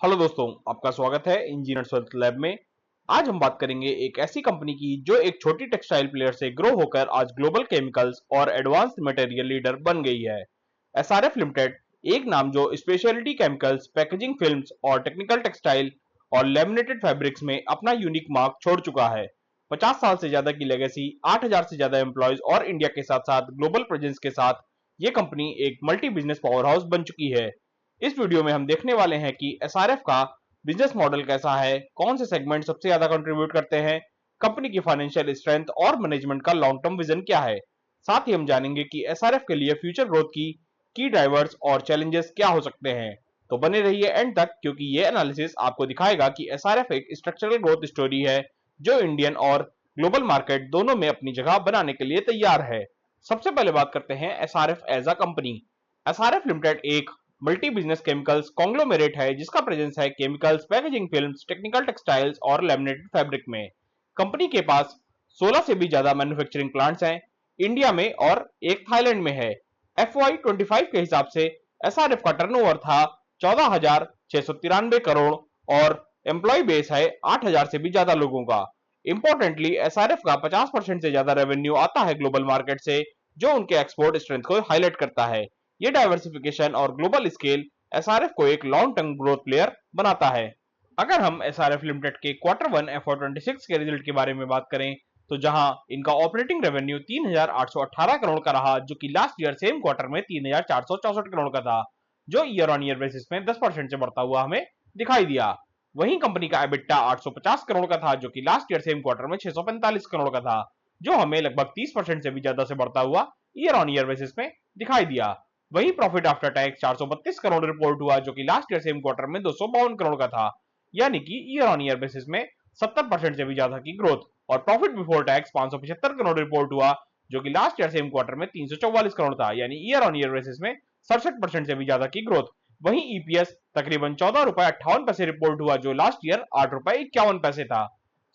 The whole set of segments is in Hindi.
हेलो दोस्तों, आपका स्वागत है इंजीनियर्स वेल्थ लैब में। आज हम बात करेंगे एक ऐसी कंपनी की जो एक छोटी टेक्सटाइल प्लेयर से ग्रो होकर आज ग्लोबल केमिकल्स और एडवांस्ड मटेरियल लीडर बन गई है। एसआरएफ लिमिटेड एक नाम जो स्पेशलिटी केमिकल्स, पैकेजिंग फिल्म्स और टेक्निकल टेक्सटाइल और लेमिनेटेड फैब्रिक्स में अपना यूनिक मार्क छोड़ चुका है। 50 साल से ज्यादा की लेगेसी, 8000 से ज्यादा एम्प्लॉयज और इंडिया के साथ साथ ग्लोबल प्रेजेंस के साथ ये कंपनी एक मल्टी बिजनेस पावर हाउस बन चुकी है। इस वीडियो में हम देखने वाले हैं कि एसआरएफ का बिजनेस मॉडल कैसा है, कौन से सेगमेंट सबसे ज्यादा कंट्रीब्यूट करते हैं, कंपनी की फाइनेंशियल स्ट्रेंथ और मैनेजमेंट का लॉन्ग टर्म विजन क्या है। साथ ही हम जानेंगे कि एसआरएफ के लिए फ्यूचर ग्रोथ की की ड्राइवर्स और चैलेंजेस क्या हो सकते हैं। तो बने रहिए एंड तक, क्योंकि ये एनालिसिस आपको दिखाएगा कि एसआरएफ एक स्ट्रक्चरल ग्रोथ स्टोरी है जो इंडियन और ग्लोबल मार्केट दोनों में अपनी जगह बनाने के लिए तैयार है। सबसे पहले बात करते हैं SRF as a company. SRF limited एक मल्टी बिजनेस केमिकल्स कॉन्ग्लोमेरेट है जिसका प्रेजेंस है chemicals, packaging films, technical textiles और लैमिनेटेड फैब्रिक में। कंपनी के पास 16 से भी ज्यादा मैन्युफैक्चरिंग प्लांट्स हैं इंडिया में और एक थाईलैंड में है। FY25 के हिसाब से एसआरएफ का टर्नओवर था 14,693 करोड़ और एम्प्लॉय बेस है 8,000 से भी ज्यादा लोगों का। इंपॉर्टेंटली एसआरएफ का 50% से ज्यादा रेवेन्यू आता है ग्लोबल मार्केट से, जो उनके एक्सपोर्ट स्ट्रेंथ को हाईलाइट करता है। ये डाइवर्सिफिकेशन और ग्लोबल स्केल एसआरएफ को एक लॉन्ग टर्म ग्रोथ प्लेयर बनाता है। अगर हम एसआरएफ लिमिटेड के Q1 FY26 के रिजल्ट के बारे में बात करें, तो जहां इनका ऑपरेटिंग रेवेन्यू 3,818 करोड़ का रहा, जो कि लास्ट ईयर सेम क्वार्टर में 3,464 करोड़ का था, जो ईयर ऑन ईयर बेसिस में 10% से बढ़ता हुआ हमें दिखाई दिया। वहीं कंपनी का एबिटा 850 करोड़ का था, जो कि लास्ट ईयर सेम क्वार्टर में 645 करोड़ का था, जो हमें लगभग 30% से भी ज्यादा से बढ़ता हुआ ईयर ऑन ईयर बेसिस में दिखाई दिया। वही profit after tax 432 crore report हुआ, जो कि लास्ट ईयर सेम क्वार्टर में 252 करोड़ का था, यानी कि ईयर ऑन ईयर बेसिस में 70% से भी ज्यादा की ग्रोथ। और profit before tax 575 crore report हुआ, जो कि लास्ट ईयर सेम क्वार्टर में 344 करोड़ था, यानी ईयर ऑन ईयर बेसिस में 67% से भी ज्यादा की ग्रोथ। वहीं ईपीएस तकरीबन 14 रुपए 58 पैसे रिपोर्ट हुआ, जो लास्ट ईयर 8 रुपए 51 पैसे था।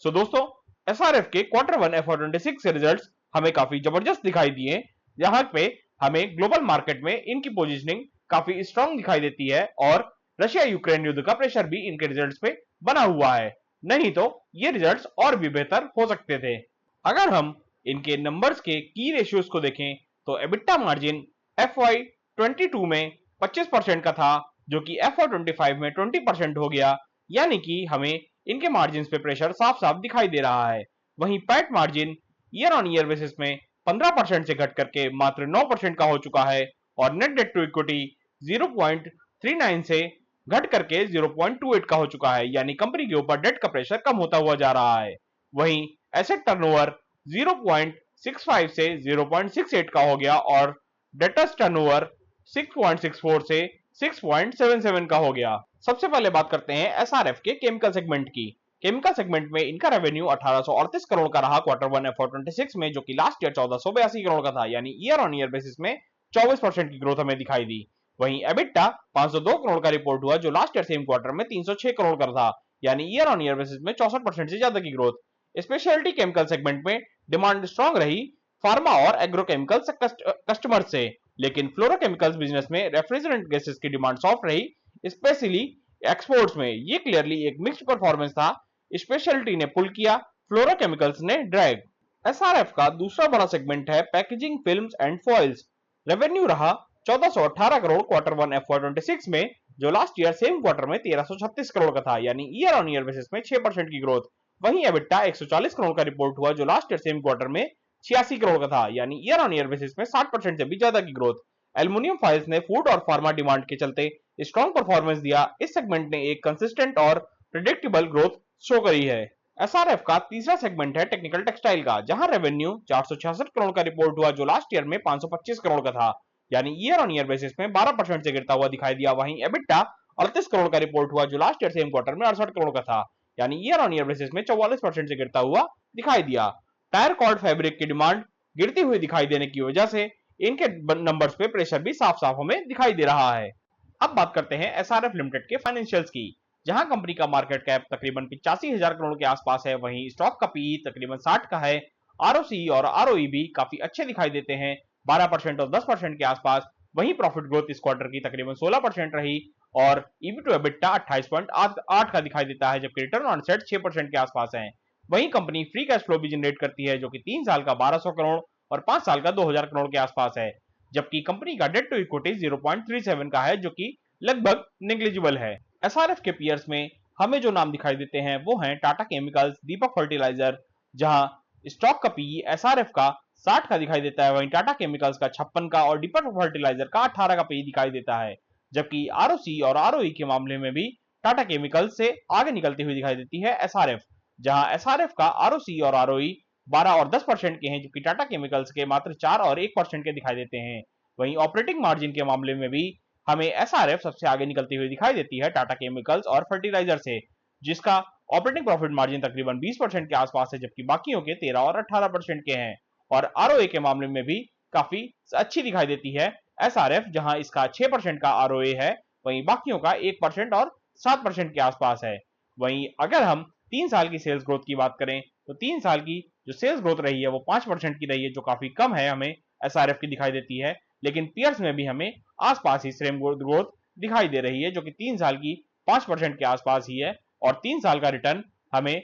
सो दोस्तों, एसआरएफ के Q1 FY26 के रिजल्ट्स हमें काफी जबरदस्त दिखाई दिए। यहाँ पे हमें ग्लोबल मार्केट में इनकी पोजीशनिंग काफी स्ट्रांग दिखाई देती है और रशिया यूक्रेन युद्ध का प्रेशर भी इनके रिजल्ट्स पे बना हुआ है। नहीं तो ये रिजल्ट्स और भी बेहतर हो सकते थे। अगर हम इनके नंबर्स के की रेशियोज को देखें, तो एबिटा मार्जिन FY22 में 25% का था, जो कि FY25 में 20% हो गया, यानी कि हमें इनके मार्जिन पे प्रेशर साफ साफ दिखाई दे रहा है। वहीं PAT margin year on year basis में 15% से घट करके मात्र 9% का हो चुका है और नेट डेट टू इक्विटी 0.39 से घट करके 0.28 का हो चुका है, यानी कंपनी के ऊपर डेट का प्रेशर कम होता हुआ जा रहा है। वहीं एसेट टर्नओवर 0.65 से 0.68 का हो गया और डेटर्स टर्नओवर 6.64 से 6.77 का हो गया। सबसे पहले बात करते हैं एसआरएफ के केमिकल सेगमेंट की। केमिकल सेगमेंट में इनका रेवेन्यू 1838 करोड़ का रहा Q1 FY26 में, जो कि लास्ट ईयर 1482 करोड़ का था, यानी ईयर ऑन ईयर बेसिस में 24% की ग्रोथ हमें दिखाई दी। वहीं एबिटा 502 करोड़ का रिपोर्ट हुआ, जो लास्ट ईयर सेम क्वार्टर में 306 करोड़ का था, यानी ईयर ऑन ईयर बेसिस में 64% से ज्यादा की ग्रोथ। स्पेशलिटी केमिकल सेगमेंट में डिमांड स्ट्रांग रही फार्मा और एग्रोकेमिकल कस्टमर से, लेकिन फ्लोरोकेमिकल्स बिजनेस में रेफ्रिजरेंट गैसेस की डिमांड सॉफ्ट रही, स्पेशली एक्सपोर्ट्स में। ये क्लियरली एक मिक्स्ड परफॉर्मेंस था। स्पेशलिटी ने पुल किया, फ्लोरोकेमिकल्स ने ड्रैग। एसआरएफ का दूसरा बड़ा सेगमेंट है packaging films and foils. Revenue रहा 1418 करोड़ Q1 FY26 में, जो लास्ट ईयर सेम क्वार्टर में 1336 करोड़ का था, यानी ईयर ऑन ईयर बेसिस में 6% की ग्रोथ। वहीं एबिटा 140 करोड़ का रिपोर्ट हुआ, जो लास्ट ईयर सेम क्वार्टर में 86 करोड़ का था, यानी ईयर ऑन ईयर बेसिस में 60% से भी ज्यादा की ग्रोथ। एल्युमिनियम फाइल्स ने फूड और फार्मा डिमांड के चलते स्ट्रॉन्ग परफॉर्मेंस दिया। इस सेगमेंट ने एक कंसिस्टेंट और प्रिडिक्टेबल ग्रोथ शो करी है। एसआरएफ का तीसरा सेगमेंट है टेक्निकल टेक्सटाइल का, जहां रेवेन्यू 466 करोड़ का रिपोर्ट हुआ, जो लास्ट ईयर में 525 करोड़ का था, यानी ईयर ऑन ईयर बेसिस में 12% से गिरता हुआ दिखाई दिया। वहीं एबिटा 38 करोड़ का रिपोर्ट हुआ, जो लास्ट ईयर सेम क्वार्टर में 68 करोड़ का था, यानी ईयर ऑन ईयर बेसिस में 44% से गिरता हुआ दिखाई दिया। टायर कॉर्ड फैब्रिक की डिमांड गिरती हुई दिखाई देने की वजह से इनके नंबर्स पे प्रेशर भी साफ साफ हमें दिखाई दे रहा है। अब बात करते हैं एसआरएफ लिमिटेड के फाइनेंशियल्स की, जहां कंपनी का मार्केट कैप तकरीबन 85,000 करोड़ के आसपास है। वहीं स्टॉक का पीई तकरीबन 60 का है। आरओसी और आरओई भी काफी अच्छे दिखाई देते हैं, 12% और 10% के आसपास। वहीं प्रॉफिट ग्रोथ इस क्वार्टर की तकरीबन 16% रही और ईबी टू एबिटा 28.8 का दिखाई देता है, जबकि रिटर्न ऑन एसेट 6% के आसपास है। वहीं कंपनी फ्री कैश फ्लो भी जनरेट करती है, जो कि 3 साल का 1200 करोड़ और 5 साल का 2000 करोड़ के आसपास है, जबकि कंपनी का डेट टू इक्विटी 0.37 का है, जो कि लगभग नेग्लिजिबल है। एसआरएफ के पीयर्स में हमें जो नाम दिखाई देते हैं वो हैं टाटा केमिकल्स, दीपक फर्टिलाइजर, जहां स्टॉक का पीई एसआरएफ का 60 का दिखाई देता है, वहीं टाटा केमिकल्स का 56 का और दीपक फर्टिलाइजर का 18 का पीई दिखाई देता है। जबकि आरओसी और आरओई के मामले में भी टाटा केमिकल्स से आगे निकलती हुई दिखाई देती है एसआरएफ, जहां एसआरएफ का आरओसी और आरओई 12 और 10% के हैं, जबकि टाटा केमिकल्स के मात्र 4 और 1% के दिखाई देते हैं। वहीं ऑपरेटिंग मार्जिन के मामले में भी हमें एसआरएफ सबसे आगे निकलती हुई दिखाई देती है टाटा केमिकल्स और फर्टिलाइजर से, जिसका ऑपरेटिंग प्रॉफिट मार्जिन तकरीबन 20% के आसपास है, जबकि बाकियों के 13 और 18% के हैं। और आरओए के मामले में भी काफी अच्छी दिखाई देती है एसआरएफ, जहां इसका 6% का आरओए है, वहीं बाकियों का 1% और 7% के आसपास है। वहीं अगर हम 3 साल की सेल्स ग्रोथ की बात करें तो 3 साल की जो सेल्स ग्रोथ रही है वो 5% की रही है, जो काफी कम है हमें एसआरएफ की दिखाई देती है। लेकिन पीयर्स में भी हमें आसपास ही सेम ग्रोथ दिखाई दे रही है, जो कि 3 साल की 5% के आसपास ही है, और 3 साल का रिटर्न हमें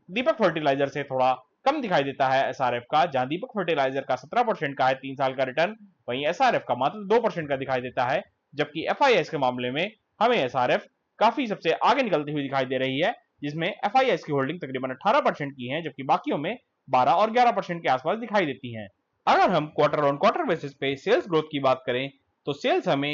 दीपक फर्टिलाइजर से थोड़ा कम दिखाई देता है एसआरएफ का, जहां दीपक फर्टिलाइजर का 17% का है 3 साल का रिटर्न, वहीं एसआरएफ का मात्र 2% का दिखाई देता है। जबकि एफआईएस के मामले में हमें एसआरएफ काफी सबसे आगे निकलती हुई दिखाई दे रही है, जिसमें एफआईएस की होल्डिंग तकरीबन 18% की है, जबकि बाकियों में 12 और 11% के आसपास दिखाई देती है। अगर हम क्वार्टर ऑन क्वार्टर बेसिस पे सेल्स ग्रोथ की बात करें तो सेल्स हमें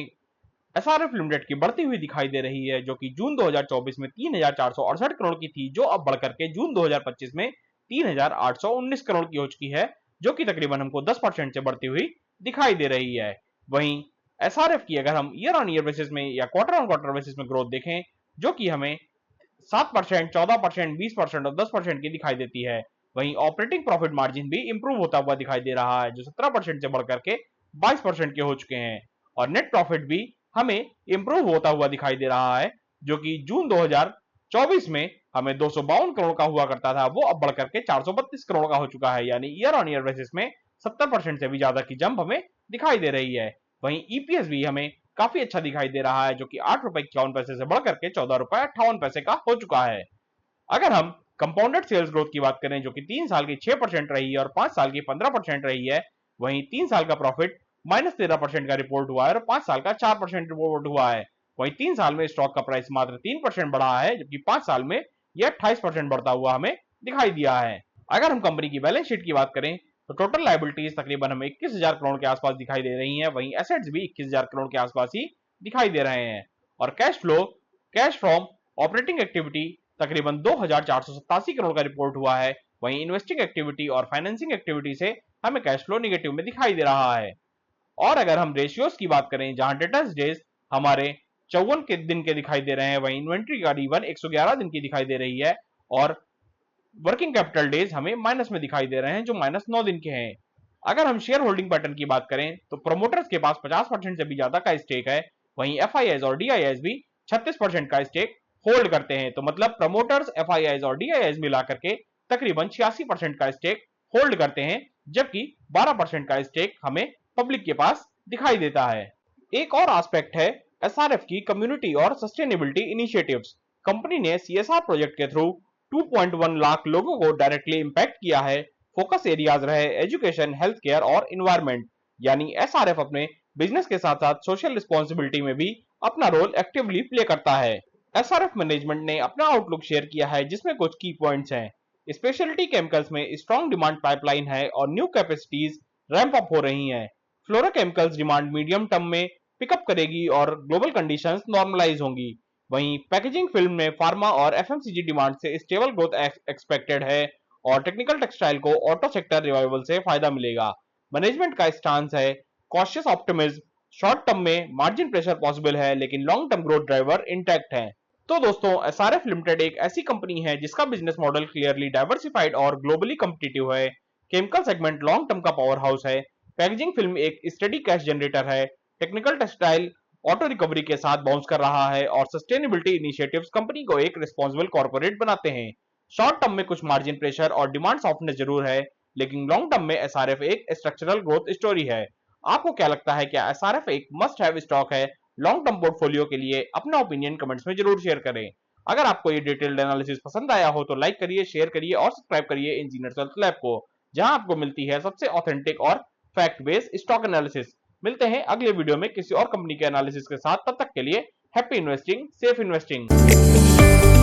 एसआरएफ लिमिटेड की बढ़ती हुई दिखाई दे रही है, जो कि जून 2024 में 3,468 करोड़ की थी, जो अब बढ़कर के जून 2025 में 3,819 करोड़ की हो चुकी है, जो कि तकरीबन हमको 10% से बढ़ती हुई दिखाई दे रही है। वहीं एसआरएफ की अगर हम ईयर ऑन ईयर बेसिस में या क्वार्टर ऑन क्वार्टर बेसिस में ग्रोथ देखें, जो कि हमें 7%, 14%, 20% और 10% की दिखाई देती है। वहीं ऑपरेटिंग प्रॉफिट मार्जिन भी इंप्रूव होता हुआ दिखाई दे रहा है, जो 17% से बढ़कर के 22% के हो चुके हैं, और नेट प्रॉफिट भी हमें इंप्रूव होता हुआ दिखाई दे रहा है, जो कि जून 2024 में हमें 252 करोड़ का हुआ करता था, वो अब बढ़कर के 432 करोड़ का हो चुका है, यानी ईयर ऑन ईयर बेसिस में 70% से भी ज्यादा की जंप हमें दिखाई दे रही है। वहीं ईपीएस भी हमें काफी अच्छा दिखाई दे रहा है, जो कि 8 रुपए 51 पैसे से बढ़कर के 14 रुपए 58 पैसे का हो चुका है। अगर हम कंपाउंडेड सेल्स ग्रोथ की बात करें, जो कि 3 साल की 6% रही है और 5 साल की 15% रही है, वहीं 3 साल का प्रॉफिट -13% का रिपोर्ट हुआ है और 5 साल का 4% रिपोर्ट हुआ है। वहीं 3 साल में स्टॉक का प्राइस मात्र 3% बढ़ा है, जबकि 5 साल में यह 28% बढ़ता हुआ हमें दिखाई दिया है। अगर हम कंपनी की बैलेंस शीट की बात करें तो टोटल लायबिलिटीज तकरीबन हमें 21,000 करोड़ के आसपास दिखाई दे रही हैं, वहीं एसेट्स भी 21,000 करोड़ के आसपास ही दिखाई दे रहे हैं। और कैश फ्रॉम ऑपरेटिंग एक्टिविटी तकरीबन 2,487 करोड़ का रिपोर्ट हुआ है, वहीं इन्वेस्टिंग एक्टिविटी और फाइनेंसिंग एक्टिविटी से हमें कैश फ्लो निगेटिव में दिखाई दे रहा है। और अगर हम रेशियोज की बात करें, जहां डेटर्स डेज हमारे 54 के दिन के दिखाई दे रहे हैं, वहीं इन्वेंट्री का डी1 111 दिन की दिखाई दे रही है, और वर्किंग कैपिटल डेज हमें माइनस में दिखाई दे रहे हैं, जो -9 दिन के हैं। अगर हम शेयर होल्डिंग पैटर्न की बात करें तो प्रोमोटर्स के पास 50% से भी ज्यादा का स्टेक है, वहीं एफआईआईज और डीआईआईज भी 36% का स्टेक होल्ड करते हैं। तो मतलब प्रमोटर्स, एफआईआईज और डीआईआईज मिला करके तकरीबन 86% का स्टेक होल्ड करते हैं, जबकि 12% का स्टेक हमें पब्लिक के पास दिखाई देता है। एक और एस्पेक्ट है एसआरएफ की कम्युनिटी और सस्टेनेबिलिटी इनिशिएटिव्स। कंपनी ने सीएसआर प्रोजेक्ट के थ्रू 2.1 लाख लोगों को डायरेक्टली इंपैक्ट किया है। फोकस एरियाज रहे एजुकेशन, हेल्थ केयर और इन्वायरमेंट। यानी एसआरएफ अपने बिजनेस के साथ साथ सोशल रिस्पॉन्सिबिलिटी में भी अपना रोल एक्टिवली प्ले करता है। एसआरएफ मैनेजमेंट ने अपना आउटलुक शेयर किया है, जिसमें कुछ की पॉइंट्स हैं। स्पेशलिटी केमिकल्स में स्ट्रॉन्ग डिमांड पाइपलाइन है और न्यू कैपेसिटीज रैंप अप हो रही हैं। फ्लोरोकेमिकल्स डिमांड मीडियम टर्म में पिकअप करेगी और ग्लोबल कंडीशंस नॉर्मलाइज होंगी। वहीं पैकेजिंग फिल्म में फार्मा और एफएमसीजी डिमांड से स्टेबल ग्रोथ एक्सपेक्टेड है, और टेक्निकल टेक्सटाइल को ऑटो सेक्टर रिवाइवल से फायदा मिलेगा। मैनेजमेंट का स्टांस है कॉशियस ऑप्टिमिज्म। शॉर्ट टर्म में मार्जिन प्रेशर पॉसिबल है, लेकिन long term growth driver intact है। तो दोस्तों, एसआरएफ लिमिटेड एक ऐसी कंपनी है जिसका बिजनेस मॉडल क्लियरली डाइवर्सिफाइड और ग्लोबली कॉम्पिटिटिव है। केमिकल सेगमेंट लॉन्ग टर्म का पावर हाउस है, पैकेजिंग फिल्म एक स्टेडी कैश जनरेटर है, टेक्निकल टेक्सटाइल ऑटो रिकवरी के साथ बाउंस कर रहा है, और सस्टेनेबिलिटी इनिशिएटिव्स कंपनी को एक रिस्पॉन्सिबल कॉर्पोरेट बनाते हैं। शॉर्ट टर्म में कुछ मार्जिन प्रेशर और डिमांड सॉफ्टनेस जरूर है, लेकिन लॉन्ग टर्म में एसआरएफ एक स्ट्रक्चरल ग्रोथ स्टोरी है। आपको क्या लगता है, क्या एसआरएफ एक मस्ट हैव स्टॉक है लॉन्ग टर्म पोर्टफोलियो के लिए अपना ओपिनियन कमेंट्स में जरूर शेयर करें। अगर आपको ये डिटेल्ड एनालिसिस पसंद आया हो तो लाइक करिए, शेयर करिए और सब्सक्राइब करिए इंजीनियर्स वेल्थ लैब को, जहां आपको मिलती है सबसे ऑथेंटिक और फैक्ट बेस्ड स्टॉक एनालिसिस। मिलते हैं अगले वीडियो में किसी और कंपनी के एनालिसिस के साथ। तब तक के लिए हैप्पी इन्वेस्टिंग, सेफ इन्वेस्टिंग।